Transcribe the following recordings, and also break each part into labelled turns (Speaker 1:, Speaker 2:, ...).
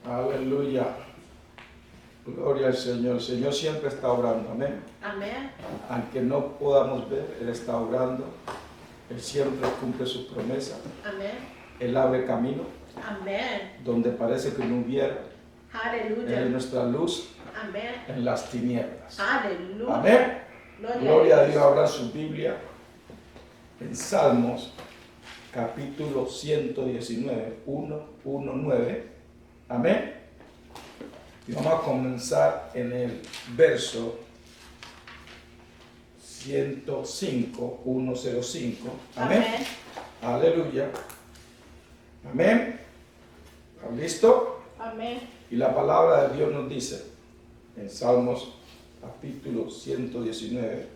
Speaker 1: Aleluya. Gloria al Señor. El Señor siempre está obrando. Amén.
Speaker 2: Amén.
Speaker 1: Aunque no podamos ver, Él está obrando. Él siempre cumple sus promesas.
Speaker 2: Amén.
Speaker 1: Él abre camino
Speaker 2: Amén.
Speaker 1: donde parece que no hubiera. Él es
Speaker 2: Aleluya.
Speaker 1: nuestra luz
Speaker 2: Amén.
Speaker 1: en las tinieblas.
Speaker 2: Aleluya.
Speaker 1: Amén. Gloria a Dios. Abra su Biblia en Salmos capítulo 119, 9. Amén. Y vamos a comenzar en el verso 105, 105. Amén.
Speaker 2: Amén.
Speaker 1: Aleluya. Amén. ¿Están listos?
Speaker 2: Amén.
Speaker 1: Y la palabra de Dios nos dice en Salmos capítulo 119,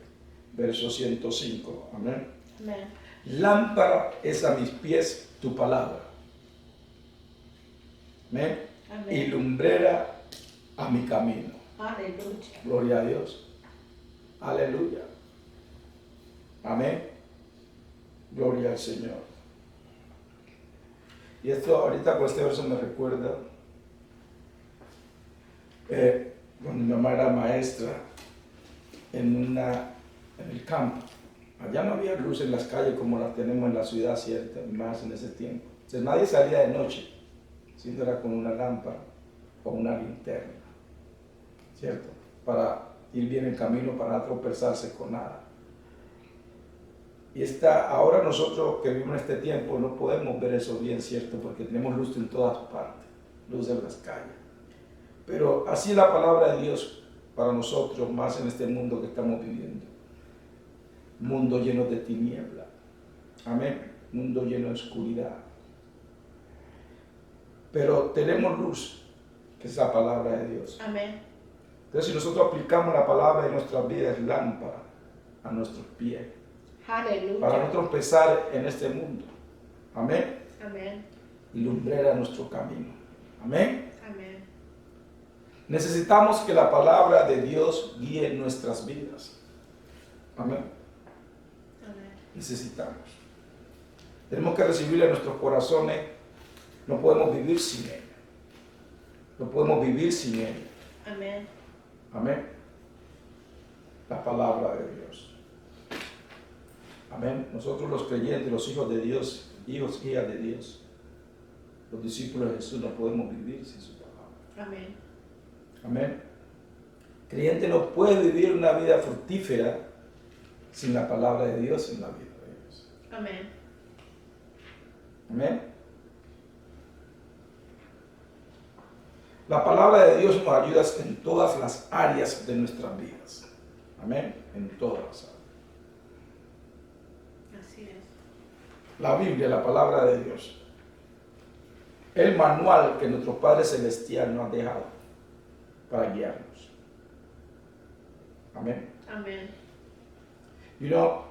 Speaker 1: verso 105. Amén.
Speaker 2: Amén.
Speaker 1: Lámpara es a mis pies tu palabra. Amén.
Speaker 2: Amén.
Speaker 1: Y lumbrera a mi camino.
Speaker 2: Aleluya.
Speaker 1: Gloria a Dios. Aleluya. Amén. Gloria al Señor. Y esto ahorita con este verso me recuerda cuando mi mamá era maestra en el campo. Allá no había luz en las calles como las tenemos en la ciudad, cierta, más en ese tiempo. Entonces nadie salía de noche, sino era con una lámpara o una linterna, ¿cierto? Para ir bien en camino, para no tropezarse con nada. Y ahora nosotros que vivimos en este tiempo no podemos ver eso bien, ¿cierto? Porque tenemos luz en todas partes, luz en las calles. Pero así es la palabra de Dios para nosotros, más en este mundo que estamos viviendo. Mundo lleno de tiniebla. Amén. Mundo lleno de oscuridad. Pero tenemos luz, que es la palabra de Dios.
Speaker 2: Amén.
Speaker 1: Entonces, si nosotros aplicamos la palabra en nuestras vidas, es lámpara a nuestros pies,
Speaker 2: Aleluya.
Speaker 1: para no tropezar en este mundo. Amén.
Speaker 2: Amén.
Speaker 1: Y lumbrera nuestro camino. Amén.
Speaker 2: Amén.
Speaker 1: Necesitamos que la palabra de Dios guíe nuestras vidas. Amén.
Speaker 2: Amén.
Speaker 1: Necesitamos. Tenemos que recibirla en nuestros corazones. No podemos vivir sin ella. No podemos vivir sin ella.
Speaker 2: Amén.
Speaker 1: Amén. La palabra de Dios. Amén. Nosotros los creyentes, los hijos de Dios, hijos, hijas de Dios, los discípulos de Jesús, no podemos vivir sin su palabra.
Speaker 2: Amén.
Speaker 1: Amén. Creyente no puede vivir una vida fructífera sin la palabra de Dios en la vida de ellos.
Speaker 2: Amén.
Speaker 1: Amén. La palabra de Dios nos ayuda en todas las áreas de nuestras vidas. Amén. En todas las áreas.
Speaker 2: Así es.
Speaker 1: La Biblia, la palabra de Dios. El manual que nuestro Padre Celestial nos ha dejado para guiarnos. Amén.
Speaker 2: Amén.
Speaker 1: Y no,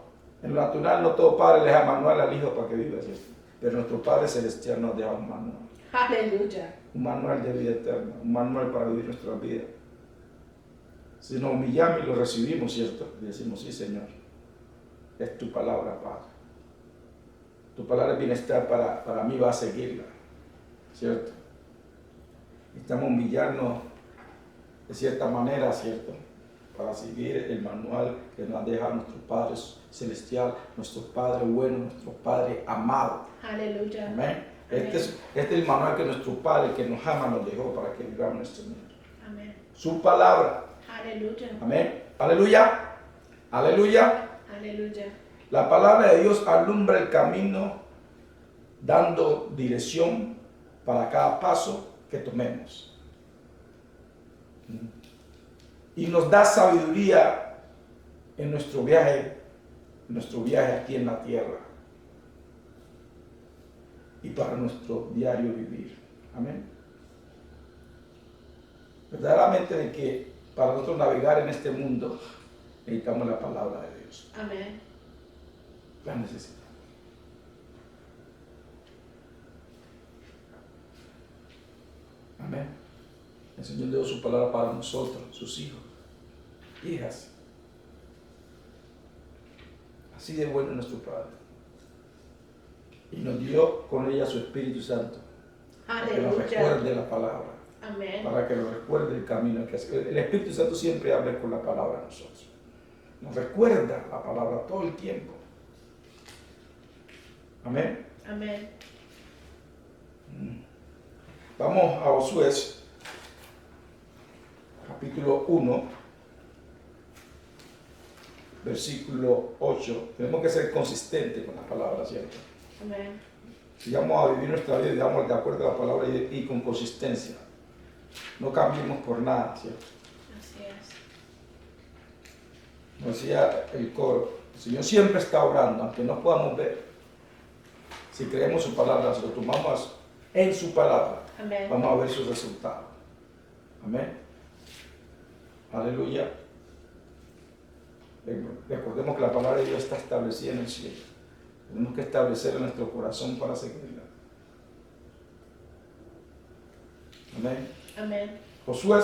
Speaker 1: en lo natural no todo padre le deja manual al hijo para que viva, ¿cierto? Pero nuestro Padre Celestial nos deja un manual.
Speaker 2: Aleluya.
Speaker 1: Un manual de vida eterna, un manual para vivir nuestra vida. Si nos humillamos y lo recibimos, ¿cierto? Y decimos, sí, Señor, es tu palabra, Padre. Tu palabra de bienestar para mí, va a seguirla, ¿cierto? Necesitamos humillarnos de cierta manera, ¿cierto? Para seguir el manual que nos ha dejado nuestro Padre Celestial, nuestro Padre bueno, nuestro Padre amado.
Speaker 2: Aleluya.
Speaker 1: Amén. Este es el manual que nuestro Padre que nos ama nos dejó para que vivamos en este mundo.
Speaker 2: Amén.
Speaker 1: Su palabra.
Speaker 2: Aleluya.
Speaker 1: Amén. Aleluya. Aleluya.
Speaker 2: Aleluya.
Speaker 1: La palabra de Dios alumbra el camino dando dirección para cada paso que tomemos. Y nos da sabiduría en nuestro viaje aquí en la tierra. Y para nuestro diario vivir. Amén. Verdaderamente de que para nosotros navegar en este mundo necesitamos la palabra de Dios.
Speaker 2: Amén.
Speaker 1: La necesitamos. Amén. El Señor dio su palabra para nosotros, sus hijos, hijas. Así de bueno es nuestro Padre. Y nos dio con ella su Espíritu Santo. Para que nos
Speaker 2: Aleluya.
Speaker 1: recuerde la palabra.
Speaker 2: Amén.
Speaker 1: para que nos recuerde el camino que hace. El Espíritu Santo siempre habla con la palabra a nosotros. Nos recuerda la palabra todo el tiempo. Amén.
Speaker 2: Amén.
Speaker 1: Vamos a Josué, capítulo 1, versículo 8. Tenemos que ser consistentes con la palabra, ¿cierto?
Speaker 2: Amén.
Speaker 1: Si vamos a vivir nuestra vida, digamos, de acuerdo a la palabra y con consistencia. No cambiemos por nada, ¿cierto?
Speaker 2: Así es.
Speaker 1: Como decía el coro, el Señor siempre está obrando, aunque no podamos ver. Si creemos su palabra, si lo tomamos en su palabra,
Speaker 2: Amén.
Speaker 1: vamos a ver sus resultados. Amén. Aleluya. Recordemos que la palabra de Dios está establecida en el cielo. Tenemos que establecerla en nuestro corazón para seguirla. Amén.
Speaker 2: Amén.
Speaker 1: Josué,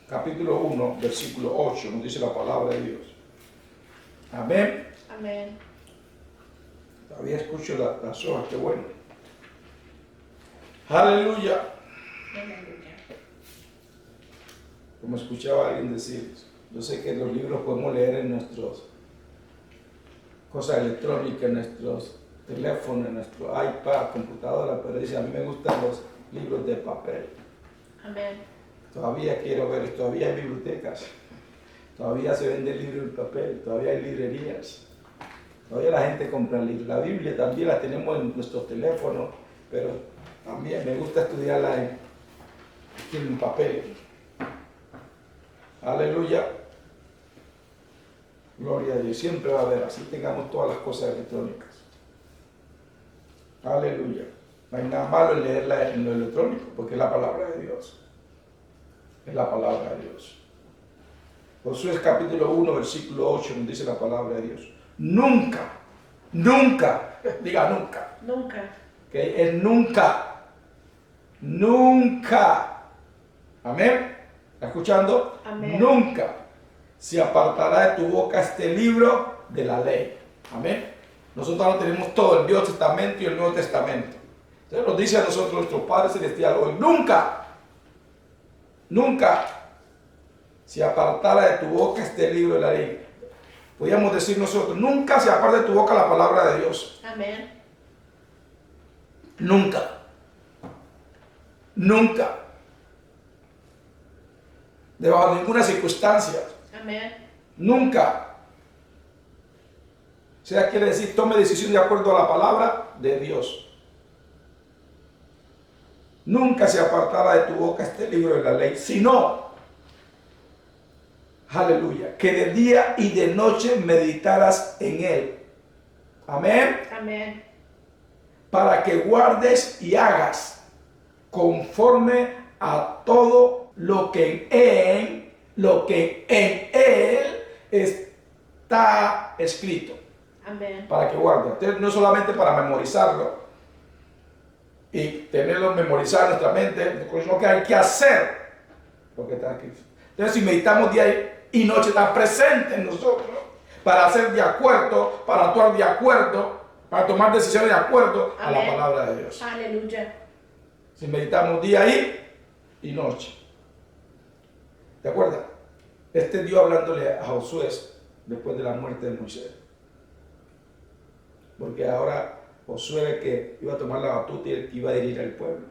Speaker 1: capítulo 1, versículo 8, nos dice la palabra de Dios. Amén.
Speaker 2: Amén.
Speaker 1: Todavía escucho las hojas, qué bueno. Aleluya.
Speaker 2: Aleluya.
Speaker 1: Como escuchaba alguien decir, yo sé que los libros podemos leer en nuestras cosas electrónicas, en nuestros teléfonos, en nuestro iPad, computadora, pero dice, a mí me gustan los libros de papel.
Speaker 2: Amén.
Speaker 1: Todavía quiero ver, todavía hay bibliotecas, todavía se venden libros en papel, todavía hay librerías, todavía la gente compra libros. La Biblia también la tenemos en nuestros teléfonos, pero también me gusta estudiarla en papel. Aleluya. Gloria a Dios. Siempre va a haber, así tengamos todas las cosas electrónicas. Aleluya. No hay nada malo en leerla en lo electrónico, porque es la palabra de Dios. Es la palabra de Dios. Josué capítulo 1, versículo 8 nos dice la palabra de Dios. Nunca, nunca, diga nunca.
Speaker 2: Nunca.
Speaker 1: Que es nunca, nunca. Amén. ¿Está escuchando?
Speaker 2: Amén.
Speaker 1: Nunca se apartará de tu boca este libro de la ley. Amén. Nosotros ahora tenemos todo, el Viejo Testamento y el Nuevo Testamento. Entonces nos dice a nosotros nuestro Padre Celestial hoy, nunca, nunca se apartará de tu boca este libro de la ley. Podríamos decir nosotros, nunca se aparte de tu boca la palabra de Dios.
Speaker 2: Amén.
Speaker 1: Nunca. Nunca. Debajo de ninguna circunstancia.
Speaker 2: Amén.
Speaker 1: Nunca. O sea, quiere decir, tome decisión de acuerdo a la palabra de Dios. Nunca se apartará de tu boca este libro de la ley, sino, aleluya, que de día y de noche meditaras en él. Amén.
Speaker 2: Amén.
Speaker 1: Para que guardes y hagas conforme a todo lo que en él está escrito.
Speaker 2: Amén.
Speaker 1: Para que guarde. Entonces, no solamente para memorizarlo y tenerlo memorizado en nuestra mente, sino que hay que hacer lo que está escrito. Entonces, si meditamos día y noche, está presente en nosotros para hacer de acuerdo, para actuar de acuerdo, para tomar decisiones de acuerdo a la
Speaker 2: Amén.
Speaker 1: palabra de Dios.
Speaker 2: Aleluya.
Speaker 1: Si meditamos día y noche. ¿De acuerdo? Este Dios hablándole a Josué después de la muerte de Moisés. Porque ahora Josué era el que iba a tomar la batuta y el que iba a dirigir al pueblo.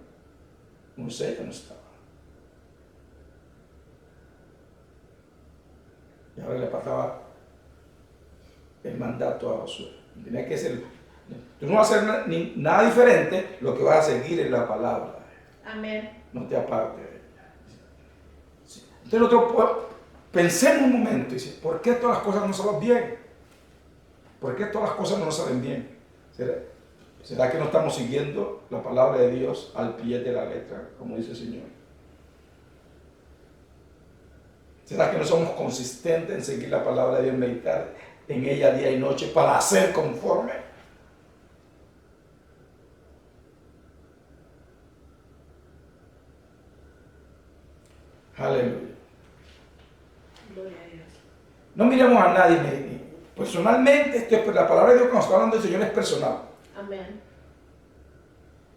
Speaker 1: Moisés ya no estaba. Y ahora le pasaba el mandato a Josué. Tenía que ser. Tú no vas a hacer nada diferente, lo que vas a seguir es la palabra.
Speaker 2: Amén.
Speaker 1: No te apartes de ella. Entonces nosotros pensemos un momento y dice, ¿por qué todas las cosas no salen bien? ¿Por qué todas las cosas no nos salen bien? ¿Será que no estamos siguiendo la palabra de Dios al pie de la letra, como dice el Señor? ¿Será que no somos consistentes en seguir la palabra de Dios, meditar en ella día y noche para hacer conforme? Aleluya.
Speaker 2: Gloria a Dios.
Speaker 1: No miremos a nadie. Personalmente, la palabra de Dios cuando está hablando del Señor es personal.
Speaker 2: Amén.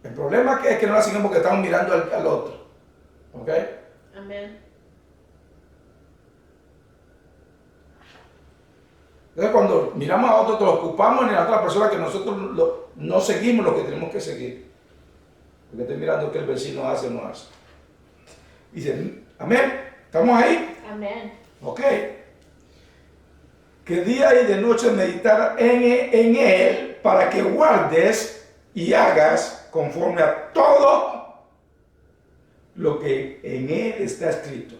Speaker 1: El problema es que no la sigamos porque estamos mirando al otro. ¿Ok?
Speaker 2: Amén.
Speaker 1: Entonces cuando miramos a otros, nos ocupamos en la otra persona que nosotros no seguimos lo que tenemos que seguir. Porque estoy mirando qué el vecino hace o no hace. Dice, amén, ¿estamos ahí?
Speaker 2: Amén.
Speaker 1: Ok. Que día y de noche meditar en él para que guardes y hagas conforme a todo lo que en él está escrito.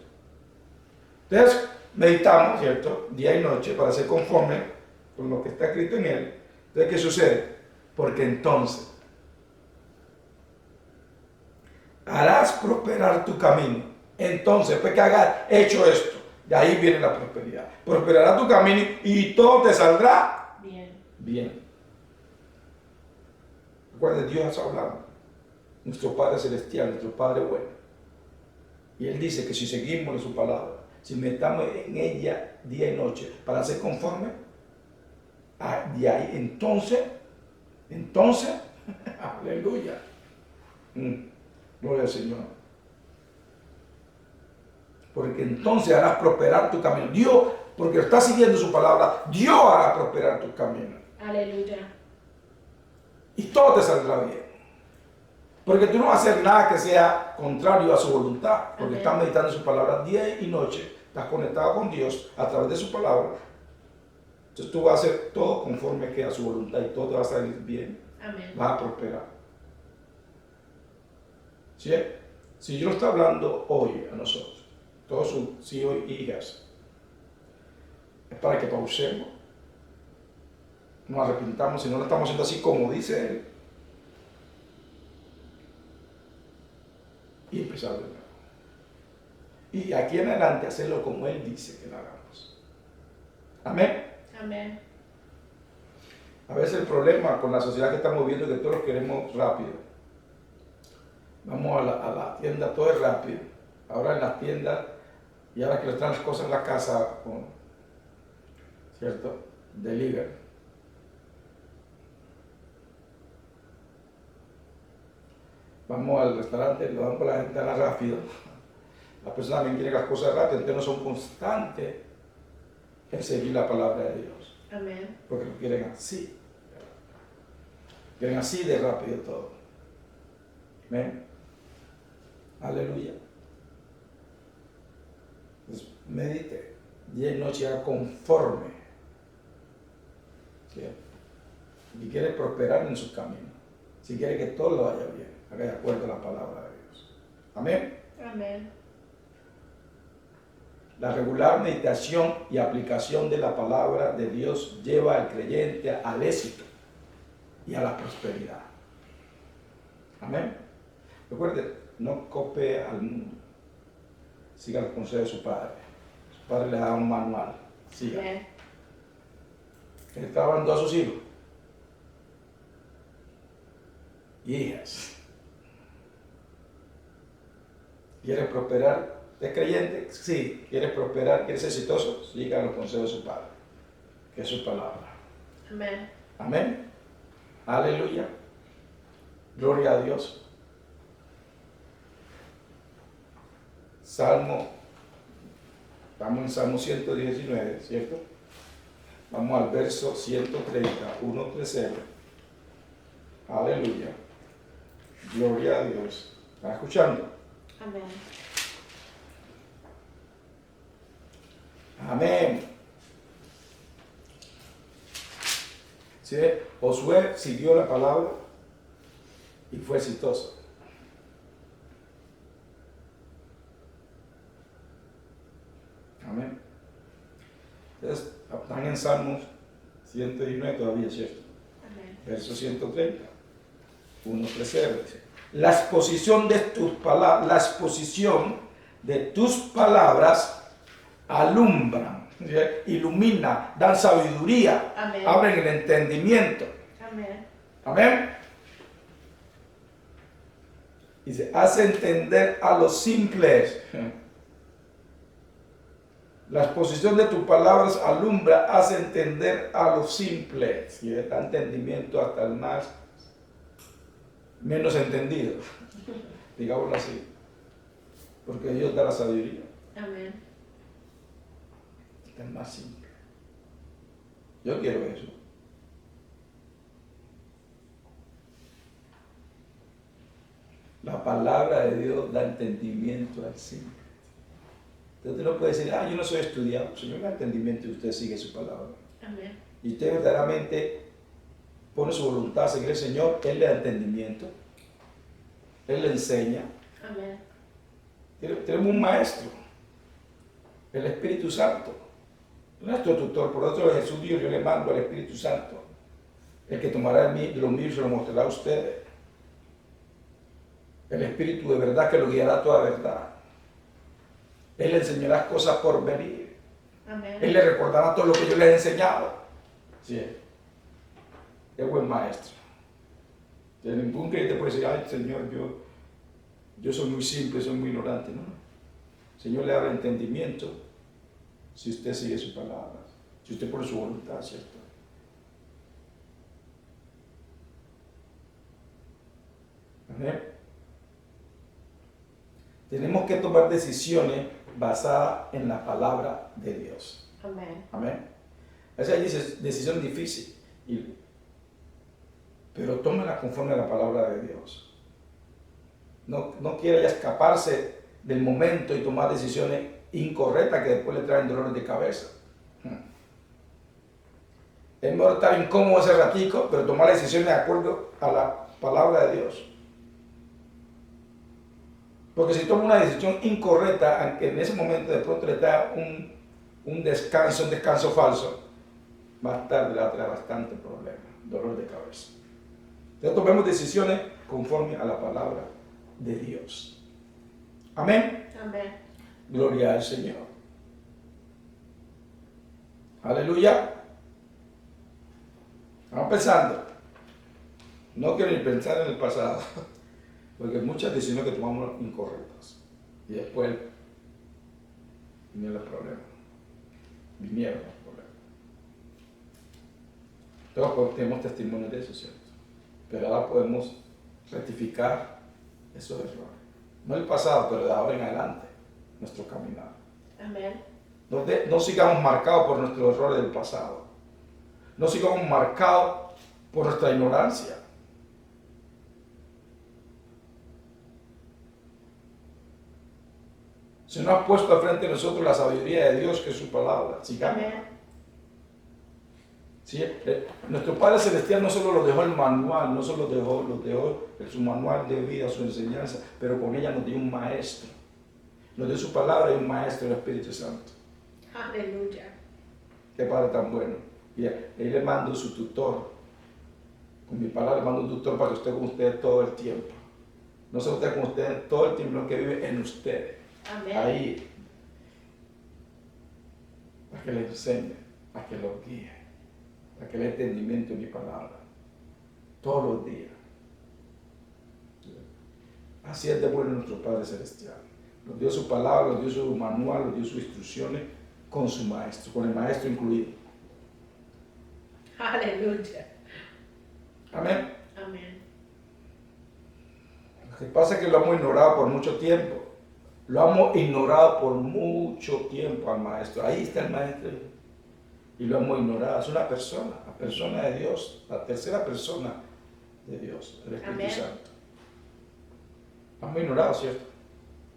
Speaker 1: Entonces, meditamos, ¿cierto? Día y noche para ser conforme con lo que está escrito en él. Entonces, ¿qué sucede? Porque entonces harás prosperar tu camino. Entonces, después que hayas hecho esto, de ahí viene la prosperidad. Prosperará tu camino y todo te saldrá bien. Recuerda, Dios está hablando. Nuestro Padre Celestial, nuestro Padre bueno. Y Él dice que si seguimos su palabra, si metamos en ella día y noche para ser conforme, de ahí entonces, aleluya. Gloria al Señor. Porque entonces harás prosperar tu camino. Dios, porque estás siguiendo su palabra, Dios hará prosperar tu camino.
Speaker 2: Aleluya.
Speaker 1: Y todo te saldrá bien. Porque tú no vas a hacer nada que sea contrario a su voluntad. Porque estás meditando su palabra día y noche. Estás conectado con Dios a través de su palabra. Entonces tú vas a hacer todo conforme que a su voluntad y todo te va a salir bien.
Speaker 2: Amén.
Speaker 1: Vas a prosperar. ¿Sí? Si Dios está hablando hoy a nosotros, todos sus hijos y hijas, es para que pausemos, nos arrepintamos, si no lo estamos haciendo así como dice Él, y empezar de nuevo. Y aquí en adelante hacerlo como Él dice que lo hagamos. Amén.
Speaker 2: Amén.
Speaker 1: A veces el problema con la sociedad que estamos viviendo es que todos lo queremos rápido. Vamos a la tienda, todo es rápido. Ahora en las tiendas, y ahora que le traen las cosas en la casa, ¿cierto? Delivery. Vamos al restaurante, lo dan por la ventana rápido. Las personas también quieren las cosas rápido, entonces no son constantes en seguir la palabra de Dios.
Speaker 2: Amén.
Speaker 1: Porque lo quieren así. Quieren así de rápido todo. Amén. Aleluya. Entonces, medite. Día y noche haga conforme. ¿Sí? Si quiere prosperar en sus caminos. Si quiere que todo lo vaya bien. Haga de acuerdo a la palabra de Dios. Amén.
Speaker 2: Amén.
Speaker 1: La regular meditación y aplicación de la palabra de Dios lleva al creyente al éxito y a la prosperidad. Amén. Recuerde, no copie al mundo. Siga los consejos de su padre. Su padre le da un manual. Siga.
Speaker 2: Amén.
Speaker 1: Él está hablando a sus hijos. Hijas. ¿Quieres prosperar? ¿Es creyente? Sí. ¿Quieres prosperar? ¿Quieres ser exitoso? Siga los consejos de su padre, que es su palabra.
Speaker 2: Amén.
Speaker 1: Amén. Aleluya. Gloria a Dios. Estamos en Salmo 119, ¿cierto? Vamos al verso 130, 1:30. Aleluya. Gloria a Dios. ¿Están escuchando?
Speaker 2: Amén.
Speaker 1: Amén. ¿Sí? Josué siguió la palabra y fue exitoso. Amén. Entonces, están en Salmos 119 todavía, ¿cierto?
Speaker 2: Amén.
Speaker 1: Verso 130. 1:30 dice: la exposición de tus palabras alumbran, ¿sí? Ilumina, dan sabiduría,
Speaker 2: Amén.
Speaker 1: abren el entendimiento.
Speaker 2: Amén.
Speaker 1: Amén. Dice, hace entender a los simples. La exposición de tus palabras alumbra, hace entender a los simples. Y da entendimiento hasta el menos entendido. Digámoslo así. Porque Dios da la sabiduría.
Speaker 2: Amén.
Speaker 1: Es más simple. Yo quiero eso. La palabra de Dios da entendimiento al simple. Usted no puede decir, yo no soy estudiado. Señor, me da entendimiento y usted sigue su palabra.
Speaker 2: Amén.
Speaker 1: Y usted verdaderamente pone su voluntad a seguir al Señor, Él le da entendimiento. Él le enseña.
Speaker 2: Amén.
Speaker 1: Tenemos un maestro, el Espíritu Santo. Nuestro tutor, por otro Jesús dijo, yo le mando al Espíritu Santo. El que tomará de lo mío y se lo mostrará a ustedes. El Espíritu de verdad que lo guiará a toda verdad. Él le enseñará cosas por venir.
Speaker 2: Amén.
Speaker 1: Él le recordará todo lo que yo le he enseñado. Sí. Es buen maestro. De ningún creyente puede decir, ay Señor, yo soy muy simple, soy muy ignorante. No. El Señor le da entendimiento si usted sigue su palabra, si usted pone su voluntad, ¿cierto? Amén. Tenemos que tomar decisiones basadas en la palabra de Dios.
Speaker 2: Amén.
Speaker 1: Amén. Esa es decisión difícil, pero tómala conforme a la palabra de Dios. No quiera ya escaparse del momento y tomar decisiones incorrectas que después le traen dolores de cabeza. Es mejor estar incómodo ese ratico, pero tomar decisiones de acuerdo a la palabra de Dios. Porque si toma una decisión incorrecta, aunque en ese momento de pronto le da un descanso falso, más tarde le va a traer bastante problema, dolor de cabeza. Entonces tomemos decisiones conforme a la palabra de Dios. Amén.
Speaker 2: Amén.
Speaker 1: Gloria al Señor. Aleluya. Vamos pensando. No quiero ni pensar en el pasado, porque hay muchas decisiones que tomamos incorrectas. Y después vinieron los problemas. Todos tenemos testimonios de eso, ¿cierto? Pero ahora podemos rectificar esos errores. No el pasado, pero de ahora en adelante, nuestro caminar.
Speaker 2: Amén.
Speaker 1: No sigamos marcados por nuestros errores del pasado. No sigamos marcados por nuestra ignorancia. Se nos ha puesto al frente de nosotros la sabiduría de Dios, que es su palabra. Sigamos.
Speaker 2: Amén.
Speaker 1: ¿Sí? Nuestro Padre Celestial no solo nos dejó el manual, no solo nos dejó su manual de vida, su enseñanza, pero con ella nos dio un maestro. Nos dio su palabra y un maestro, el Espíritu Santo.
Speaker 2: Aleluya.
Speaker 1: Qué Padre tan bueno. Y ahí le mando su tutor. Con mi palabra le mando un tutor para que esté con ustedes todo el tiempo. No solo esté con ustedes todo el tiempo, sino que vive en ustedes.
Speaker 2: Amén.
Speaker 1: Ahí. Para que les enseñe, para que los guíe, para que le dé entendimiento en mi palabra. Todos los días. Así es de bueno nuestro Padre Celestial. Nos dio su palabra, nos dio su manual, nos dio sus instrucciones con su maestro, con el maestro incluido.
Speaker 2: Aleluya.
Speaker 1: Amén.
Speaker 2: Amén.
Speaker 1: Lo que pasa es que lo hemos ignorado por mucho tiempo. Lo hemos ignorado por mucho tiempo al maestro. Ahí está el maestro. Y lo hemos ignorado. Es una persona, la persona de Dios, la tercera persona de Dios, el Espíritu
Speaker 2: Amén.
Speaker 1: Santo. Lo hemos ignorado, ¿cierto?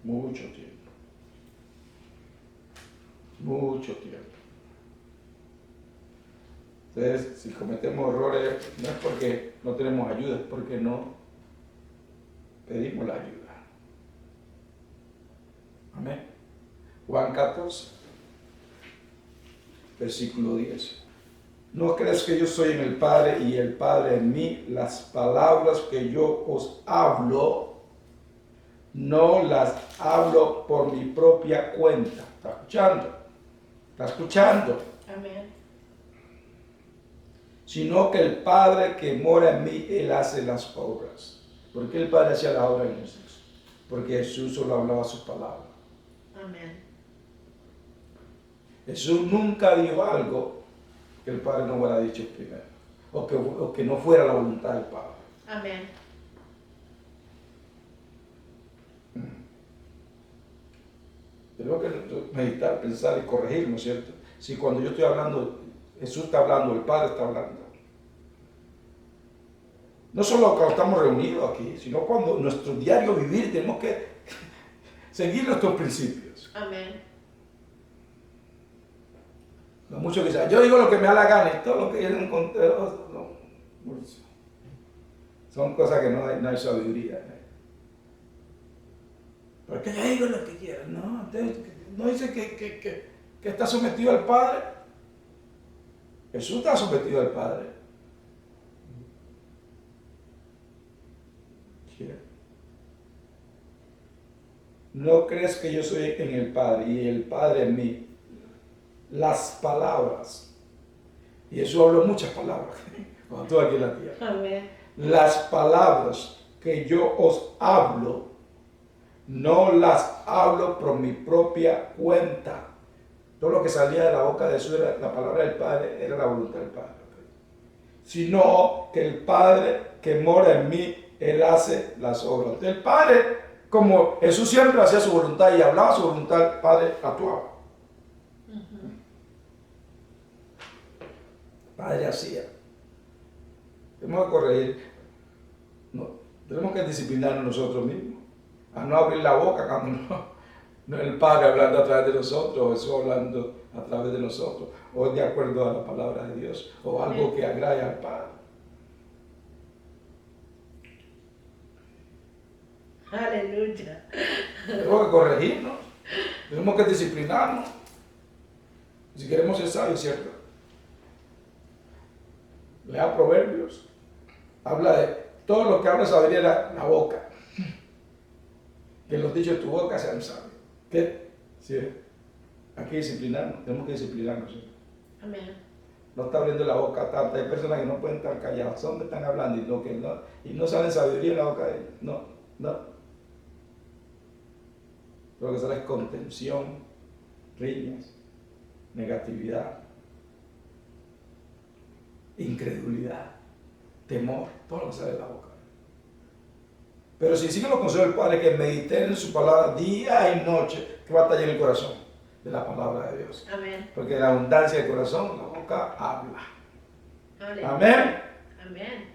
Speaker 1: Mucho tiempo. Mucho tiempo. Entonces, si cometemos errores, no es porque no tenemos ayuda, es porque no pedimos la ayuda. Amén. Juan 14, versículo 10. ¿No crees que yo soy en el Padre y el Padre en mí? Las palabras que yo os hablo, no las hablo por mi propia cuenta. ¿Está escuchando? ¿Está escuchando?
Speaker 2: Amén.
Speaker 1: Sino que el Padre que mora en mí, Él hace las obras. ¿Por qué el Padre hacía las obras en Jesús? Porque Jesús solo hablaba sus palabras.
Speaker 2: Amén.
Speaker 1: Jesús nunca dijo algo que el Padre no hubiera dicho primero, o que no fuera la voluntad del Padre.
Speaker 2: Amén.
Speaker 1: Tenemos que meditar, pensar y corregirnos, ¿cierto? Si cuando yo estoy hablando, Jesús está hablando, el Padre está hablando. No solo cuando estamos reunidos aquí, sino cuando en nuestro diario vivir tenemos que seguir nuestros principios.
Speaker 2: Amén.
Speaker 1: No muchos que dicen, yo digo lo que me da la gana y todo lo que yo encontré, no, son cosas que no hay sabiduría. Porque yo digo lo que quiero. No, no dice que está sometido al Padre. Jesús está sometido al Padre. ¿No crees que yo soy en el Padre y el Padre en mí? Las palabras. Y Jesús habló muchas palabras cuando estuvo aquí en la tierra.
Speaker 2: Amén.
Speaker 1: Las palabras que yo os hablo, no las hablo por mi propia cuenta. Todo lo que salía de la boca de Jesús, la palabra del Padre, era la voluntad del Padre. Sino que el Padre que mora en mí, Él hace las obras. El Padre, como Jesús siempre hacía su voluntad y hablaba su voluntad, el Padre actuaba. El Padre hacía. Tenemos que corregir. No, tenemos que disciplinarnos nosotros mismos. A no abrir la boca cuando no es el Padre hablando a través de nosotros, o Jesús hablando a través de nosotros, o de acuerdo a la palabra de Dios, o algo que agrade al Padre.
Speaker 2: Aleluya.
Speaker 1: Tenemos que corregirnos, tenemos que disciplinarnos. Si queremos ser sabios, ¿cierto? Lea Proverbios. Habla de todo lo que habla sabiduría la boca. Que los dichos de tu boca sean sabios. ¿Qué? Sí. Hay que disciplinarnos, tenemos que disciplinarnos. ¿Sí?
Speaker 2: Amén.
Speaker 1: No está abriendo la boca tanto. Hay personas que no pueden estar calladas, son que están hablando y no salen sabiduría en la boca de ellos. No. Lo que sale es contención, riñas, negatividad, incredulidad, temor, todo lo que sale de la boca. Pero si siguen los consejos del Padre, que mediten en su palabra día y noche, que va a estar lleno el corazón de la palabra de Dios.
Speaker 2: Amén.
Speaker 1: Porque la abundancia del corazón, la boca habla.
Speaker 2: Aleluya.
Speaker 1: Amén.
Speaker 2: Amén.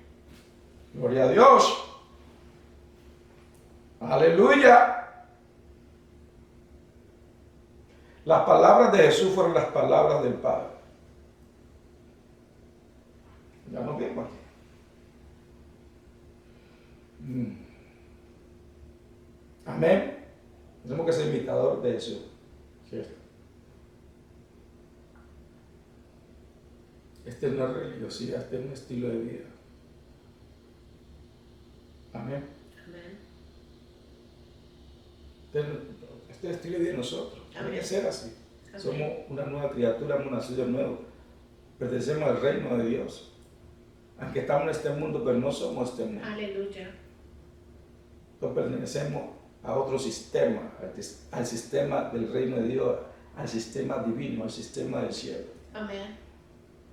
Speaker 1: Gloria a Dios. Aleluya. Las palabras de Jesús fueron las palabras del Padre. Ya nos vimos aquí. Amén. Tenemos que ser imitador de Jesús. ¿Cierto? Este no es religiosidad, este es un estilo de vida. Amén.
Speaker 2: Amén.
Speaker 1: Este es el estilo de vida de nosotros. Tiene que ser así.
Speaker 2: Amén.
Speaker 1: Somos una nueva criatura, hemos nacido de nuevo. Pertenecemos al reino de Dios. Aunque estamos en este mundo, pero no somos este mundo.
Speaker 2: Aleluya.
Speaker 1: No pertenecemos a otro sistema, al sistema del reino de Dios, al sistema divino, al sistema del cielo.
Speaker 2: Amén.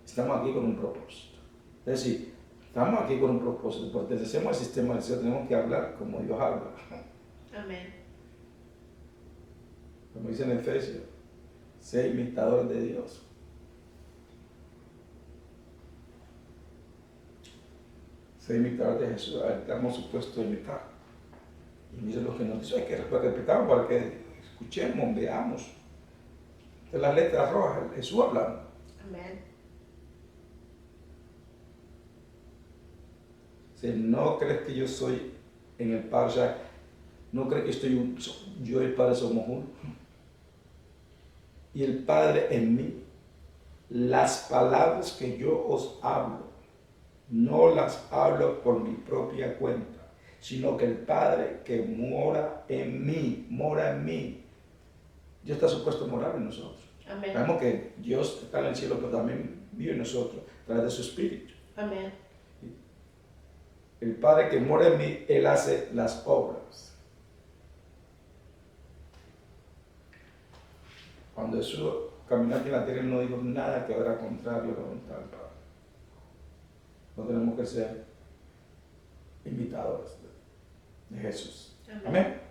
Speaker 1: Estamos aquí con un propósito. Es decir, estamos aquí con un propósito. Pertenecemos al sistema del cielo, tenemos que hablar como Dios habla.
Speaker 2: Amén.
Speaker 1: Como dice en Efesios, sé imitador de Dios. Sé imitador de Jesús, a él estamos supuestos a imitar. Y dice lo que nos dice, hay que respetar para que escuchemos, veamos. De las letras rojas, Jesús hablando.
Speaker 2: Amén.
Speaker 1: Si no crees que yo soy en el Padre, o sea, no crees que yo y el Padre somos uno. Y el Padre en mí, las palabras que yo os hablo, no las hablo por mi propia cuenta, sino que el Padre que mora en mí, Dios está supuesto a morar en nosotros.
Speaker 2: Amén.
Speaker 1: Sabemos que Dios está en el cielo, pero también vive en nosotros, a través de su Espíritu.
Speaker 2: Amén.
Speaker 1: El Padre que mora en mí, Él hace las obras. Cuando Jesús caminó aquí en la tierra, Él no dijo nada que era contrario a la voluntad del Padre. No tenemos que ser imitadores de Jesús.
Speaker 2: Amén.
Speaker 1: Amén.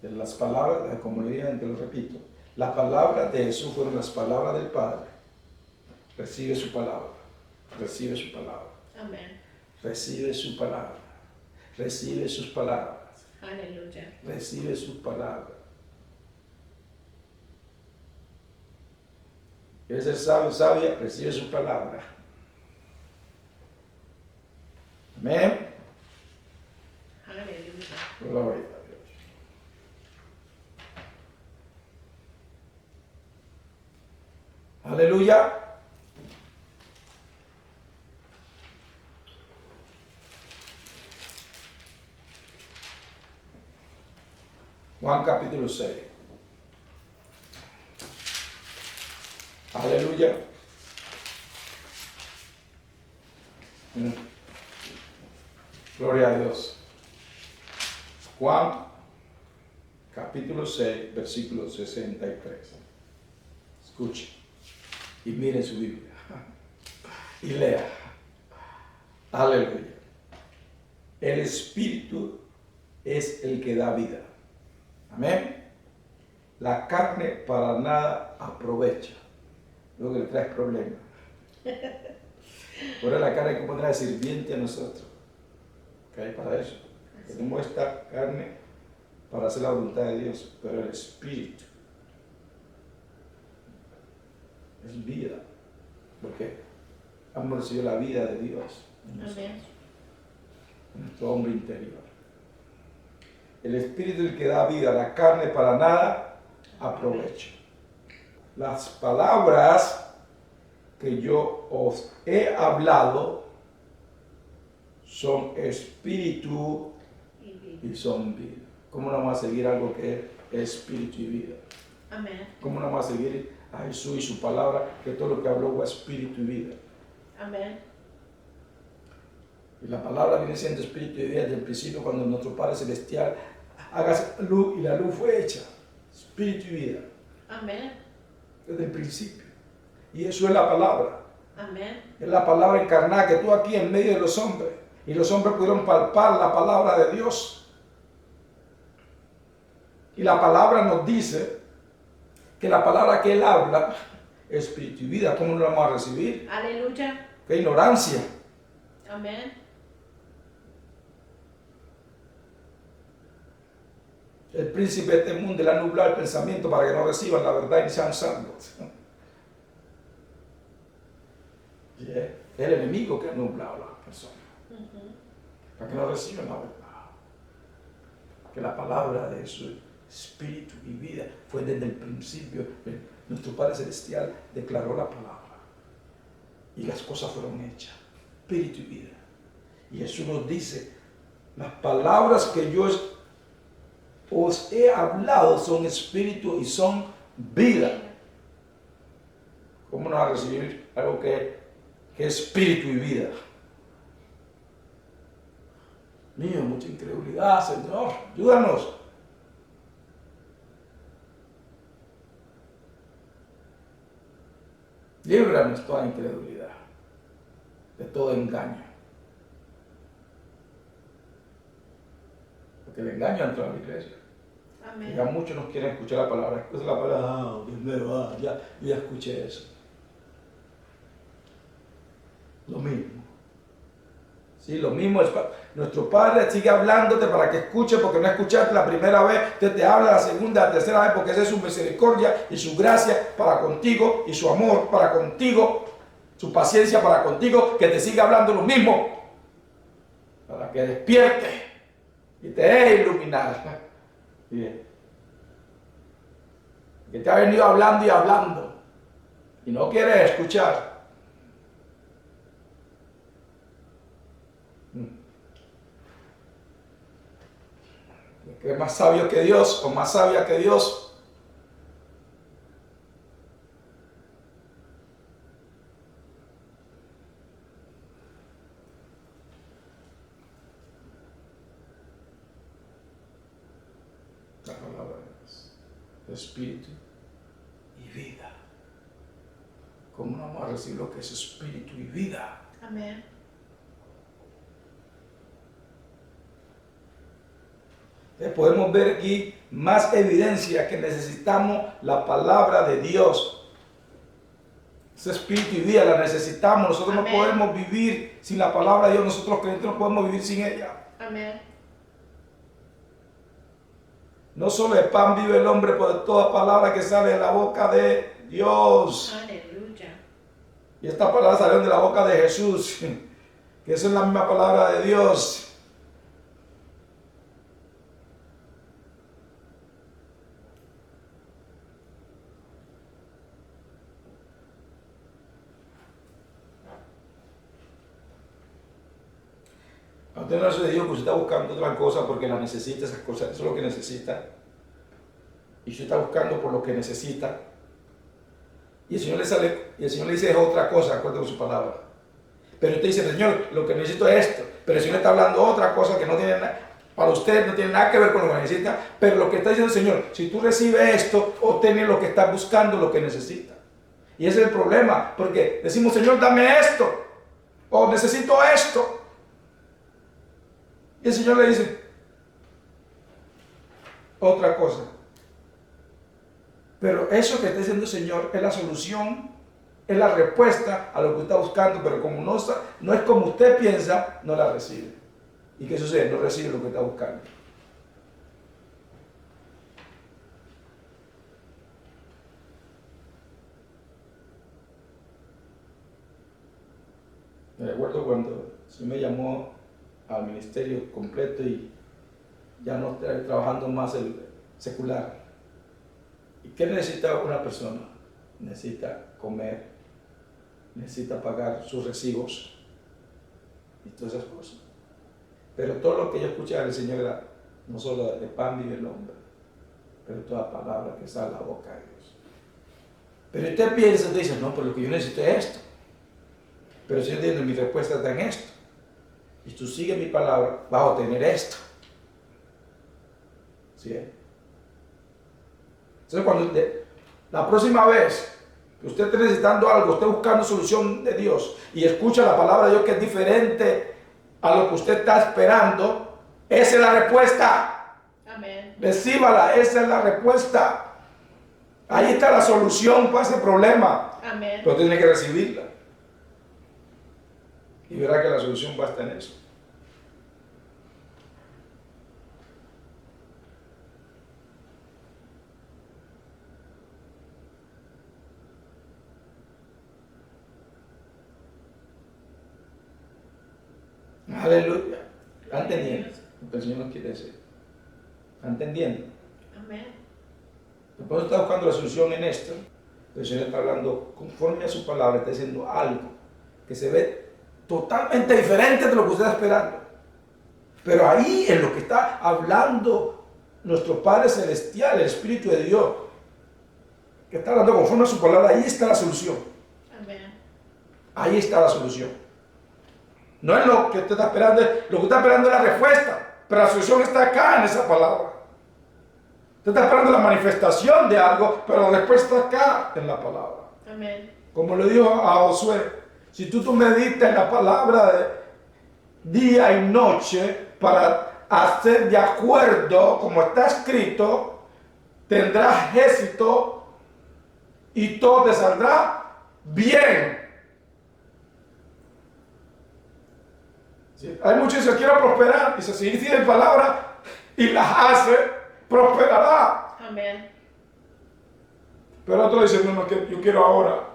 Speaker 1: De las palabras, como le dije, te lo repito, las palabras de Jesús fueron las palabras del Padre. Recibe su palabra, recibe su palabra,
Speaker 2: Amén.
Speaker 1: recibe su palabra, recibe sus palabras,
Speaker 2: Aleluya.
Speaker 1: recibe sus palabras. ¿Quieres ser sabio, sabia? Recibe su palabra. Amén.
Speaker 2: Aleluya.
Speaker 1: Gloria a Dios. Aleluya. Juan capítulo 6. Aleluya. Gloria a Dios. Juan capítulo 6, versículo 63. Escuche y mire su Biblia y lea. Aleluya. El Espíritu es el que da vida. Amén. La carne para nada aprovecha. Lo que le trae problemas. Por la carne hay que poner de sirviente a nosotros. ¿Qué hay para eso? Tenemos esta carne para hacer la voluntad de Dios, pero el Espíritu es vida. Porque hemos recibido la vida de Dios en nosotros, en nuestro hombre interior. El Espíritu es el que da vida, la carne para nada aprovecha. Las palabras que yo os he hablado son espíritu y son vida. ¿Cómo no vamos a seguir algo que es espíritu y vida?
Speaker 2: Amén.
Speaker 1: ¿Cómo no vamos a seguir a Jesús y su palabra, que todo lo que habló fue espíritu y vida?
Speaker 2: Amén.
Speaker 1: Y la palabra viene siendo espíritu y vida desde el principio, cuando nuestro Padre Celestial haga luz y la luz fue hecha. Espíritu y vida.
Speaker 2: Amén.
Speaker 1: Desde el principio. Y eso es la palabra.
Speaker 2: Amén.
Speaker 1: Es la palabra encarnada que tú aquí en medio de los hombres. Y los hombres pudieron palpar la palabra de Dios. Y la palabra nos dice que la palabra que Él habla es espíritu y vida. ¿Cómo no la vamos a recibir?
Speaker 2: Aleluya.
Speaker 1: ¡Qué ignorancia!
Speaker 2: Amén.
Speaker 1: El príncipe de este mundo le ha nublado el pensamiento para que no reciban la verdad y sean salvos. Y es el enemigo que ha nublado a las personas para que no reciban la verdad. Que la palabra de su espíritu y vida fue desde el principio. Nuestro Padre Celestial declaró la palabra y las cosas fueron hechas. Espíritu y vida. Y Jesús nos dice, las palabras que yo os he hablado son espíritu y son vida. ¿Cómo no va a recibir algo que es espíritu y vida? Mío, mucha incredulidad, Señor, ayúdanos. Líbranos toda incredulidad, de todo engaño. Porque el engaño entra en la iglesia.
Speaker 2: Amén.
Speaker 1: Y ya muchos no quieren escuchar la palabra. Escucha la palabra, Dios me va, ya escuché eso. Lo mismo. Sí, lo mismo. Nuestro Padre sigue hablándote para que escuches, porque no escuchaste la primera vez, te habla la segunda, la tercera vez, porque esa es su misericordia y su gracia para contigo y su amor para contigo, su paciencia para contigo, que te sigue hablando lo mismo, para que despierte y te deje iluminar. Bien. Que te ha venido hablando y hablando y no quieres escuchar. ¿Que es más sabio que Dios o más sabia que Dios? La palabra de Dios, espíritu y vida. ¿Cómo no vamos a recibir lo que es espíritu y vida?
Speaker 2: Amén.
Speaker 1: Podemos ver aquí más evidencia que necesitamos la palabra de Dios. Ese espíritu y vida la necesitamos. Nosotros
Speaker 2: Amén.
Speaker 1: no podemos vivir sin la palabra de Dios. Nosotros los creyentes no podemos vivir sin ella.
Speaker 2: Amén.
Speaker 1: No solo de pan vive el hombre, por de toda palabra que sale de la boca de Dios.
Speaker 2: Aleluya.
Speaker 1: Y estas palabras salieron de la boca de Jesús, que esa es la misma palabra de Dios. A usted no se dijo que usted está buscando otra cosa porque la necesita, esas cosas, eso es lo que necesita. Y usted está buscando por lo que necesita. Y el Señor le dice otra cosa, acuérdate con su palabra. Pero usted dice, Señor, lo que necesito es esto. Pero el Señor está hablando otra cosa que no tiene nada, para usted no tiene nada que ver con lo que necesita. Pero lo que está diciendo el Señor, si tú recibes esto, obtienes lo que estás buscando, lo que necesita. Y ese es el problema, porque decimos, Señor, dame esto, o necesito esto. Y el Señor le dice otra cosa. Pero eso que está diciendo el Señor es la solución, es la respuesta a lo que está buscando, pero como no es como usted piensa, no la recibe. ¿Y qué sucede? No recibe lo que está buscando. Me recuerdo cuando el Señor me llamó al ministerio completo y ya no estoy trabajando más el secular. ¿Y qué necesita una persona? Necesita comer, necesita pagar sus recibos y todas esas cosas. Pero todo lo que yo escuchaba del Señor era, no solo de pan vive el hombre, pero toda palabra que sale de la boca de Dios. Pero usted piensa, usted dice, no, pero lo que yo necesito es esto. Pero si yo entiendo, mi respuesta está en esto. Y tú sigues mi palabra, vas a obtener esto. ¿Sí? Entonces, cuando la próxima vez que usted esté necesitando algo, esté buscando solución de Dios y escucha la palabra de Dios que es diferente a lo que usted está esperando, esa es la respuesta.
Speaker 2: Amén.
Speaker 1: Recíbala, esa es la respuesta. Ahí está la solución para ese problema.
Speaker 2: Amén.
Speaker 1: Pero tiene que recibirla. Y verá que la solución va a estar en eso. Aleluya. ¿Está entendiendo lo que el Señor nos quiere decir? ¿Está entendiendo?
Speaker 2: Amén.
Speaker 1: Después está buscando la solución en esto. El Señor está hablando conforme a su palabra, está diciendo algo que se ve totalmente diferente de lo que usted está esperando. Pero ahí en lo que está hablando nuestro Padre Celestial, el Espíritu de Dios, que está hablando conforme a su palabra, ahí está la solución.
Speaker 2: Amén.
Speaker 1: Ahí está la solución. No es lo que usted está esperando, lo que está esperando es la respuesta, pero la solución está acá en esa palabra. Usted está esperando la manifestación de algo, pero la respuesta está acá en la palabra.
Speaker 2: Amén.
Speaker 1: Como le dijo a Josué, si tú meditas en la palabra de día y noche para hacer de acuerdo como está escrito, tendrás éxito y todo te saldrá bien. ¿Sí? Hay muchos que dicen, quiero prosperar. Dice, si tiene palabra y las hace, prosperará.
Speaker 2: Amén.
Speaker 1: Pero otro dice, no, yo quiero ahora.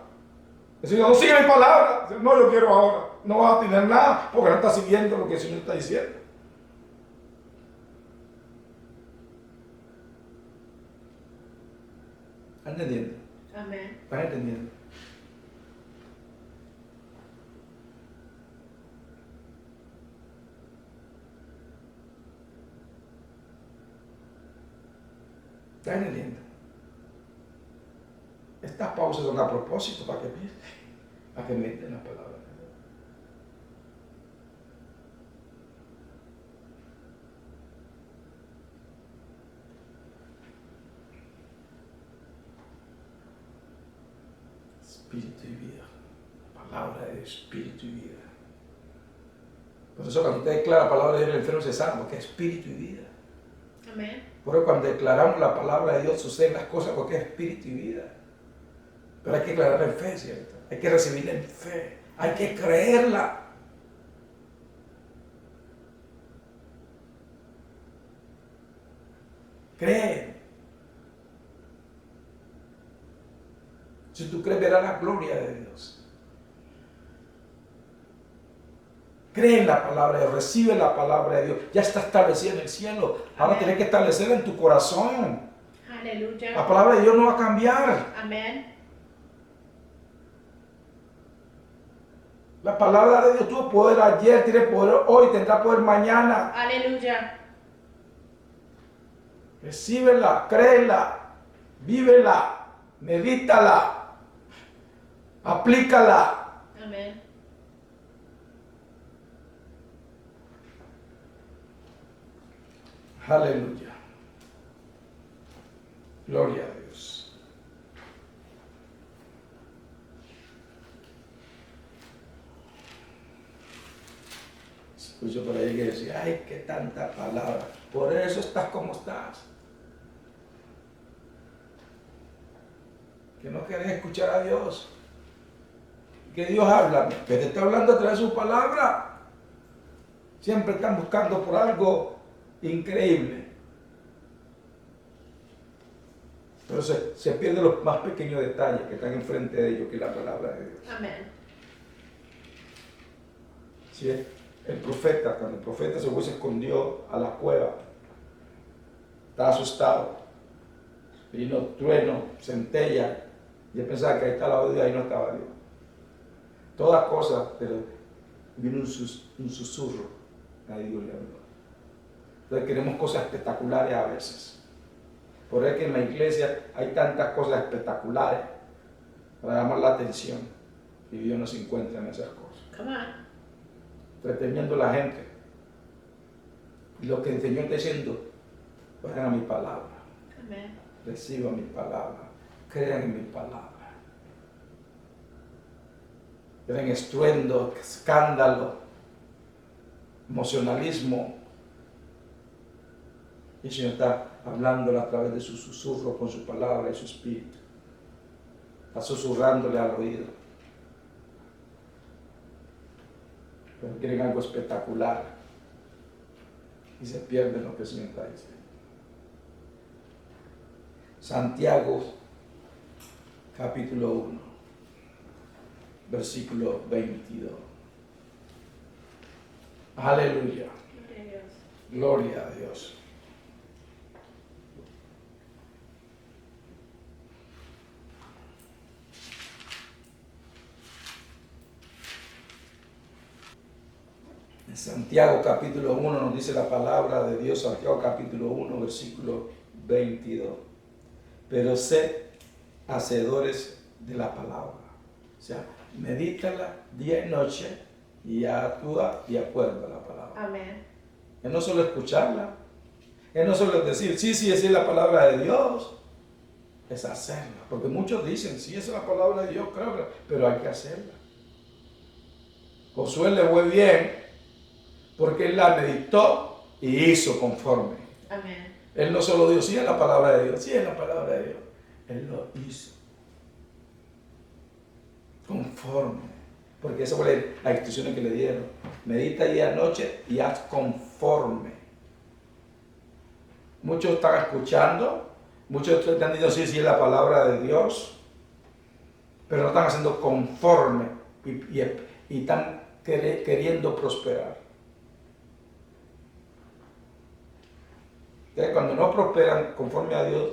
Speaker 1: Dice, no sigue mi palabra. Dice, no, yo quiero ahora. No vas a tener nada porque no estás siguiendo lo que el Señor está diciendo. ¿Están entendiendo?
Speaker 2: Amén.
Speaker 1: ¿Están entendiendo? ¿Están entendiendo? Estas pausas son a propósito para que piensen, para que meten las palabras. Espíritu y vida. Palabra de espíritu y vida. Por eso cuando usted declara la palabra de Dios, el enfermo se sana, porque es espíritu y vida.
Speaker 2: Amén.
Speaker 1: Por eso cuando declaramos la palabra de Dios suceden las cosas porque es espíritu y vida. Pero hay que declararla en fe, ¿cierto? Hay que recibirla en fe. Hay que creerla. Cree. Si tú crees, verás la gloria de Dios. Cree en la palabra de Dios, recibe la palabra de Dios. Ya está establecida en el cielo. Ahora
Speaker 2: Amén.
Speaker 1: tienes que establecerla en tu corazón. La
Speaker 2: Aleluya.
Speaker 1: palabra de Dios no va a cambiar.
Speaker 2: Amén.
Speaker 1: La palabra de Dios tuvo poder ayer, tiene poder hoy, tendrá poder mañana.
Speaker 2: Aleluya.
Speaker 1: Recíbela, créela, vívela, medítala, aplícala.
Speaker 2: Amén.
Speaker 1: Aleluya. Gloria a Dios. Escucho por ahí que decía, ay, qué tanta palabra. Por eso estás como estás. Que no querés escuchar a Dios. Que Dios habla, pero te está hablando a través de su palabra. Siempre están buscando por algo increíble. Pero se pierden los más pequeños detalles que están enfrente de ellos, que es la palabra de Dios.
Speaker 2: Amén.
Speaker 1: ¿Sí? El profeta, cuando el profeta se escondió a la cueva, estaba asustado. Vino trueno, centella, y él pensaba que ahí estaba la Dios, ahí no estaba Dios. Todas cosas, pero vino un susurro, ahí Dios le habló. Entonces queremos cosas espectaculares a veces. Por eso es que en la iglesia hay tantas cosas espectaculares para llamar la atención, y Dios no se encuentra en esas cosas.
Speaker 2: Come on.
Speaker 1: Entreteniendo a la gente. Y lo que el Señor está diciendo, vayan a mi palabra,
Speaker 2: Amén.
Speaker 1: reciban mi palabra, crean en mi palabra. Tienen estruendo, escándalo, emocionalismo. Y el Señor está hablándole a través de su susurro con su palabra y su espíritu. Está susurrándole al oído. Pero quieren algo espectacular y se pierden lo que el Señor está diciendo. Santiago, capítulo 1, versículo 22. Aleluya.
Speaker 2: Gloria a Dios.
Speaker 1: Gloria a Dios. En Santiago capítulo 1 nos dice la palabra de Dios, Santiago capítulo 1, versículo 22. Pero sed hacedores de la palabra. O sea, medítala día y noche y actúa de acuerdo a la palabra.
Speaker 2: Amén.
Speaker 1: Es no solo escucharla, es no solo decir, sí, esa es la palabra de Dios, es hacerla. Porque muchos dicen, sí, esa es la palabra de Dios, claro, pero hay que hacerla. Josué le fue bien porque él la meditó y hizo conforme.
Speaker 2: Amén.
Speaker 1: Él no solo dijo, sí es la palabra de Dios, sí es la palabra de Dios. Él lo hizo conforme. Porque esa fue la instrucción que le dieron. Medita día y noche y haz conforme. Muchos están escuchando, muchos están diciendo, sí, sí es la palabra de Dios, pero no están haciendo conforme y están queriendo prosperar. Entonces, cuando no prosperan conforme a Dios,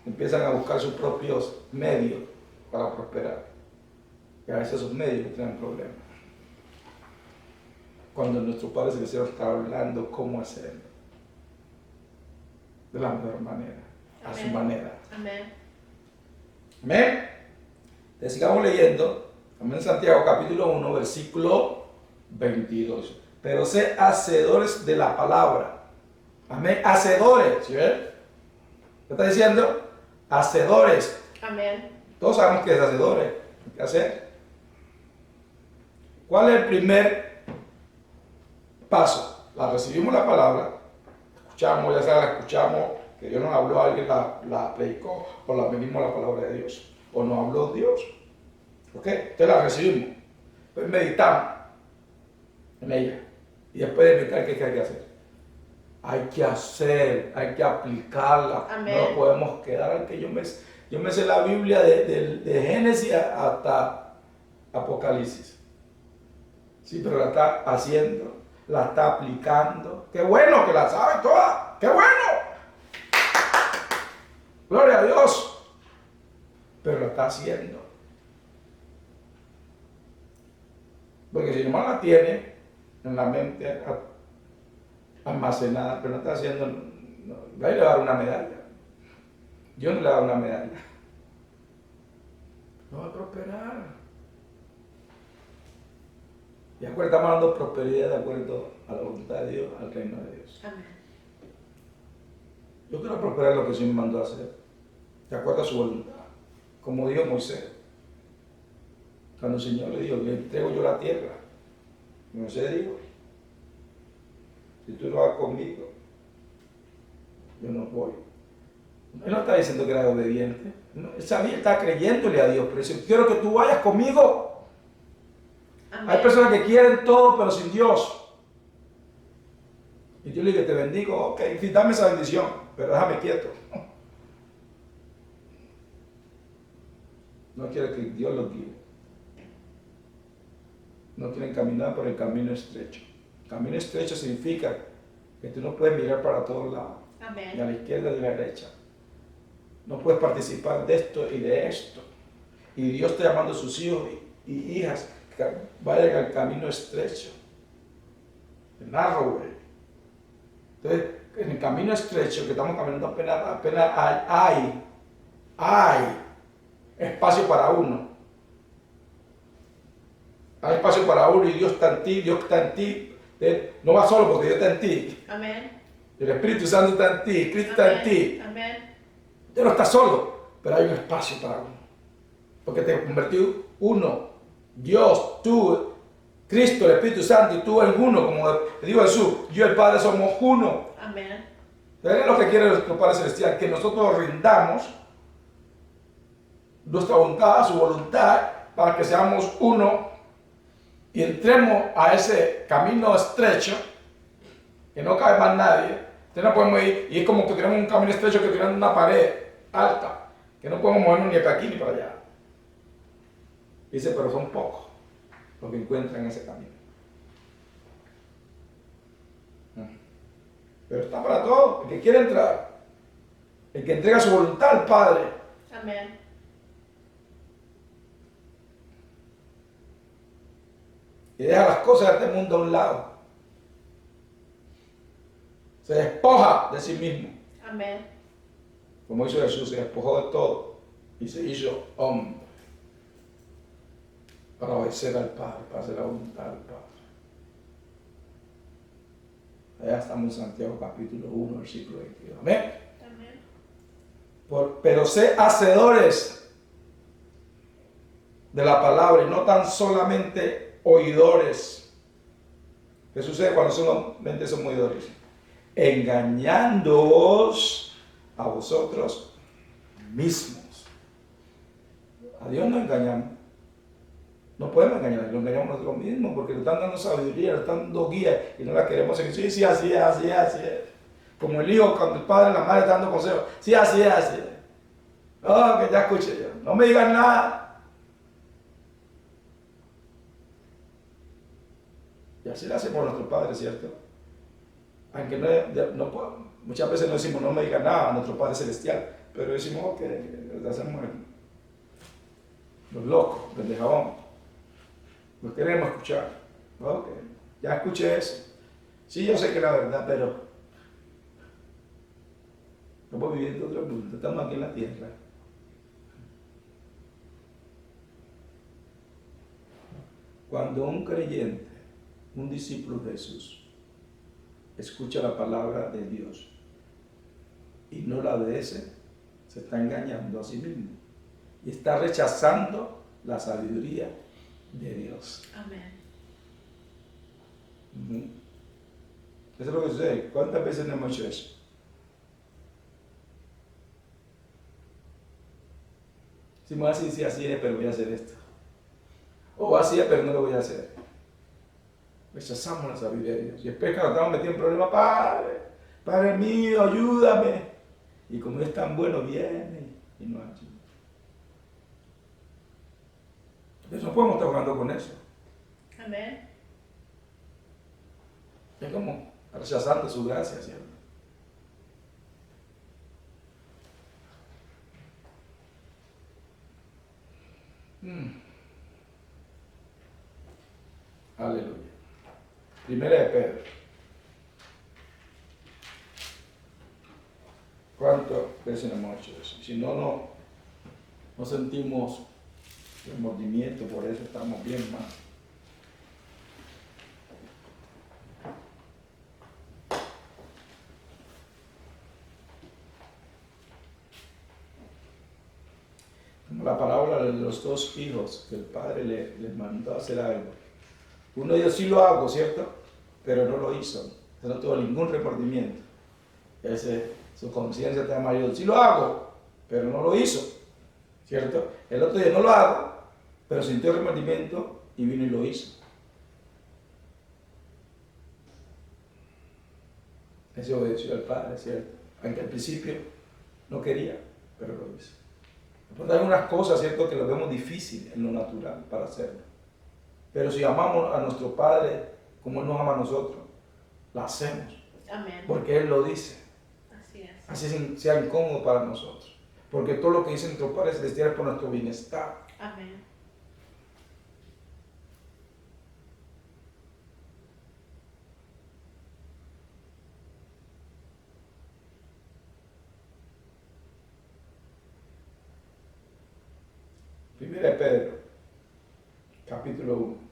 Speaker 1: empiezan a buscar sus propios medios para prosperar. Y a veces esos medios traen problemas. Cuando nuestro Padre Celestial está hablando cómo hacerlo. De la mejor manera, a
Speaker 2: Amén.
Speaker 1: su manera.
Speaker 2: Amén.
Speaker 1: Amén. Te sigamos leyendo. Amén. Santiago capítulo 1, versículo 22. Pero sé hacedores de la palabra. Amén. Hacedores. ¿Sí ves? ¿Qué está diciendo? Hacedores.
Speaker 2: Amén.
Speaker 1: Todos sabemos que es hacedores. ¿Qué hacer? ¿Cuál es el primer paso? La recibimos la palabra, escuchamos, ya sea la escuchamos, que Dios nos habló, alguien la predicó, o la venimos a la palabra de Dios, o nos habló Dios. ¿Ok? Entonces la recibimos. Pues meditamos en ella. Y después de meditar, ¿qué hay que hacer? Hay que hacer, hay que aplicarla.
Speaker 2: Amén.
Speaker 1: No podemos quedar al que yo me sé la Biblia de Génesis hasta Apocalipsis. Sí, pero la está haciendo, la está aplicando. ¡Qué bueno que la sabe toda! ¡Qué bueno! ¡Gloria a Dios! Pero la está haciendo. Porque si nomás la tiene en la mente almacenada, pero no está haciendo, no le va a dar una medalla. Dios no le va a dar una medalla. No va a prosperar. Y acuerdo, estamos hablando de prosperidad de acuerdo a la voluntad de Dios, al reino de Dios.
Speaker 2: Amén.
Speaker 1: Yo quiero prosperar lo que el Señor me mandó a hacer, de acuerdo a su voluntad. Como dijo Moisés, cuando el Señor le dijo, le entrego yo la tierra. Moisés dijo, si tú no vas conmigo, yo no voy. Él no está diciendo que era obediente. No, él sabía, está creyéndole a Dios, pero dice, quiero que tú vayas conmigo.
Speaker 2: Amén.
Speaker 1: Hay personas que quieren todo, pero sin Dios. Y yo le digo, te bendigo, ok, sí, dame esa bendición, pero déjame quieto. No quiere que Dios los guíe. No quieren caminar por el camino estrecho. El camino estrecho significa que tú no puedes mirar para todos lados, ni a
Speaker 2: Amén.
Speaker 1: la izquierda ni a la derecha. No puedes participar de esto y de esto. Y Dios está llamando a sus hijos y hijas que vayan al camino estrecho, el narrow way. Entonces, en el camino estrecho que estamos caminando apenas hay espacio para uno. Hay espacio para uno y Dios está en ti, Dios está en ti. No vas solo porque Dios está en ti.
Speaker 2: Amén.
Speaker 1: El Espíritu Santo está en ti, Cristo está en ti.
Speaker 2: Amén.
Speaker 1: Usted no está solo, pero hay un espacio para uno. Porque te convertí uno. Dios, tú, Cristo, el Espíritu Santo y tú eres uno. Como dijo Jesús, yo y el Padre somos uno.
Speaker 2: Amén.
Speaker 1: Entonces, es lo que quiere nuestro Padre Celestial, que nosotros rindamos nuestra voluntad a su voluntad para que seamos uno y entremos a ese camino estrecho que no cabe más nadie. Entonces no podemos ir, y es como que tenemos un camino estrecho que tenemos una pared alta, que no podemos movernos ni para aquí ni para allá. Dice, pero son pocos los que encuentran ese camino. Pero está para todos, el que quiere entrar, el que entrega su voluntad al Padre.
Speaker 2: Amén.
Speaker 1: Y deja las cosas de este mundo a un lado. Se despoja de sí mismo.
Speaker 2: Amén.
Speaker 1: Como hizo Jesús, se despojó de todo y se hizo hombre para obedecer al Padre, para hacer la voluntad del Padre. Allá estamos en Santiago capítulo 1, versículo 22. Amén.
Speaker 2: Amén.
Speaker 1: Pero sé hacedores de la palabra y no tan solamente oidores. ¿Qué sucede cuando solamente somos oidores? Engañándoos a vosotros mismos. A Dios no engañamos. No podemos engañar, lo engañamos nosotros mismos porque le están dando sabiduría, le están dando guía y no la queremos seguir. Sí, sí, así es, así es, así es. Como el hijo cuando el padre y la madre están dando consejos. Sí, así es, así es. Oh, que ya escuché yo. No me digan nada. Y así lo hacemos nuestros padres, ¿cierto? Aunque muchas veces no decimos no me digan nada a nuestro Padre Celestial, pero decimos que hacemos los locos, pendejabón. No queremos escuchar. Ok, ya escuché eso. Sí, yo sé que es la verdad, pero estamos viviendo otro mundo, estamos aquí en la tierra. Cuando un creyente, un discípulo de Jesús, escucha la palabra de Dios y no la obedece, se está engañando a sí mismo y está rechazando la sabiduría de Dios.
Speaker 2: Amén.
Speaker 1: Eso es lo que sucede. ¿Cuántas veces no hemos hecho eso? Si me así, sí, así es, pero voy a hacer esto. O así es, pero no lo voy a hacer. Rechazamos la sabiduría de Dios. Y después cuando estamos metidos en problemas, Padre mío, ayúdame. Y como es tan bueno, viene y no ayuda. Entonces no podemos estar jugando con eso.
Speaker 2: Amén.
Speaker 1: Es como rechazando su gracia, ¿cierto? Aleluya. Primera de Pedro. ¿Cuántas veces hemos hecho eso? Si no sentimos remordimiento, por eso estamos bien mal. Como la parábola de los dos hijos, que el padre les mandó a hacer algo. Uno de ellos sí lo hago, ¿cierto? Pero no lo hizo. No tuvo ningún remordimiento. Su conciencia está mayor. Sí lo hago, pero no lo hizo, ¿cierto? El otro día no lo hago, pero sintió remordimiento y vino y lo hizo. Ese obedeció al Padre, ¿cierto? Aunque al principio no quería, pero lo hizo. Entonces hay unas cosas, ¿cierto?, que lo vemos difícil en lo natural para hacerlo. Pero si amamos a nuestro Padre como Él nos ama a nosotros, lo hacemos.
Speaker 2: Amén.
Speaker 1: Porque Él lo dice.
Speaker 2: Así es.
Speaker 1: Así sea incómodo para nosotros. Porque todo lo que dice nuestro Padre Celestial es por nuestro bienestar.
Speaker 2: Amén.
Speaker 1: Primera de Pedro, capítulo 1.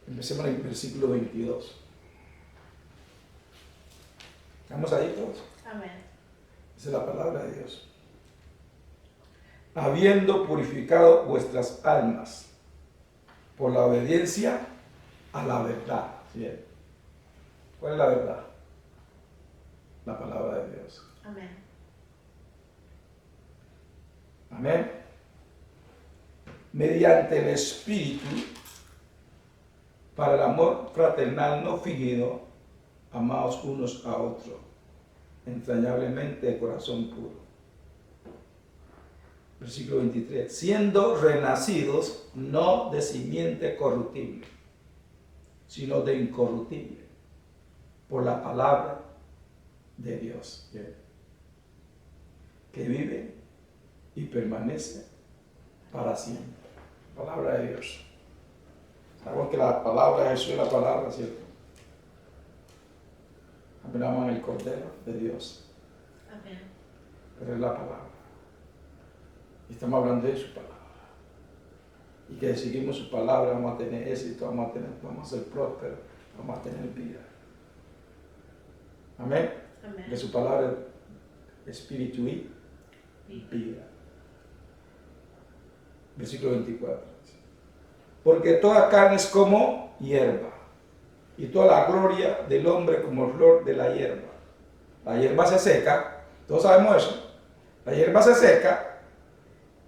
Speaker 1: Empecemos en el versículo 22. ¿Estamos ahí todos?
Speaker 2: Amén.
Speaker 1: Esa es la palabra de Dios. Habiendo purificado vuestras almas por la obediencia a la verdad. ¿Sí? ¿Cuál es la verdad? La palabra de Dios.
Speaker 2: Amén.
Speaker 1: Amén. Mediante el Espíritu, para el amor fraternal no fingido, amaos unos a otros, entrañablemente de corazón puro. Versículo 23. Siendo renacidos no de simiente corruptible, sino de incorruptible, por la palabra de Dios, que vive y permanece para siempre. Palabra de Dios. Sabemos que la palabra de Jesús es la palabra, ¿cierto? Hablamos el Cordero de Dios.
Speaker 2: Amén.
Speaker 1: Pero es la palabra. Y estamos hablando de su palabra. Y que si seguimos su palabra vamos a tener éxito, vamos a ser prósperos, vamos a tener vida. Amén.
Speaker 2: Amén.
Speaker 1: Que su palabra es espíritu y vida. Versículo 24. Porque toda carne es como hierba, y toda la gloria del hombre como flor de la hierba. La hierba se seca, todos sabemos eso. La hierba se seca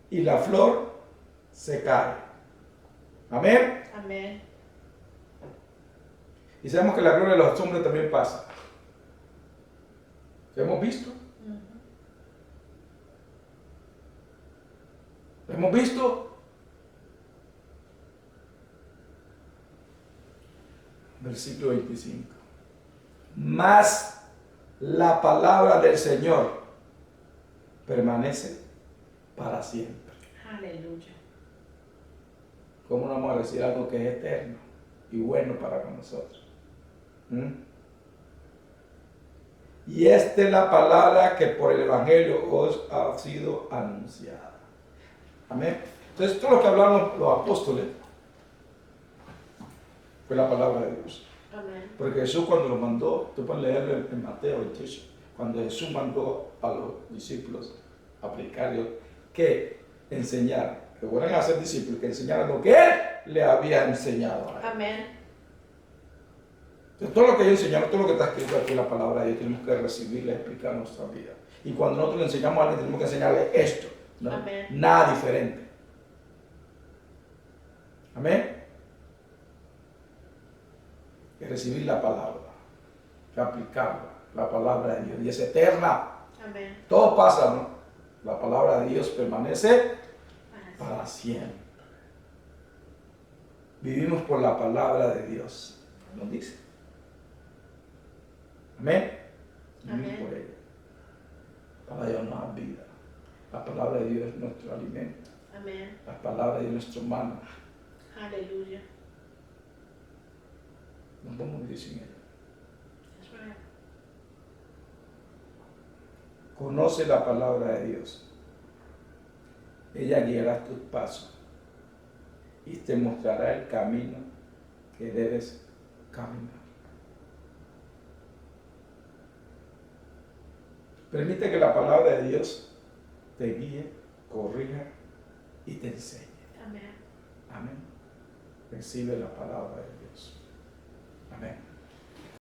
Speaker 1: y la flor se cae. Amén.
Speaker 2: Amén.
Speaker 1: Y sabemos que la gloria de los hombres también pasa. ¿Lo hemos visto? ¿Lo hemos visto? Versículo 25. Mas la palabra del Señor permanece para siempre.
Speaker 2: Aleluya.
Speaker 1: ¿Cómo no vamos a decir algo que es eterno y bueno para nosotros? Y esta es la palabra que por el Evangelio os ha sido anunciada. Amén. Entonces, todo lo que hablaron los apóstoles fue la palabra de Dios.
Speaker 2: Amén.
Speaker 1: Porque Jesús cuando lo mandó, tú puedes leerlo en Mateo 28, cuando Jesús mandó a los discípulos a predicar, que enseñar, que fueran a ser discípulos, que enseñaran lo que Él le había enseñado a ellos.
Speaker 2: Amén.
Speaker 1: Entonces, todo lo que ellos enseñaron, todo lo que está escrito aquí en la palabra de Dios, tenemos que recibirla y explicar en nuestra vida. Y cuando nosotros le enseñamos a alguien, tenemos que enseñarle esto, ¿no?
Speaker 2: Amén.
Speaker 1: Nada diferente. Amén. Que recibir la palabra, que aplicarla, la palabra de Dios, y es eterna.
Speaker 2: Amén.
Speaker 1: Todo pasa, ¿no? La palabra de Dios permanece para siempre. Vivimos por la palabra de Dios, nos dice. Amén. Vivimos
Speaker 2: Amén.
Speaker 1: por ella. Para Dios nos da vida. La palabra de Dios es nuestro alimento.
Speaker 2: Amén.
Speaker 1: La palabra de Dios es nuestro maná.
Speaker 2: Aleluya.
Speaker 1: No podemos vivir sin ella.
Speaker 2: That's right.
Speaker 1: Conoce la palabra de Dios. Ella guiará tus pasos y te mostrará el camino que debes caminar. Permite que la palabra de Dios te guíe, corrija y te enseñe.
Speaker 2: Amén.
Speaker 1: Amén. Recibe la palabra de Dios. Amén.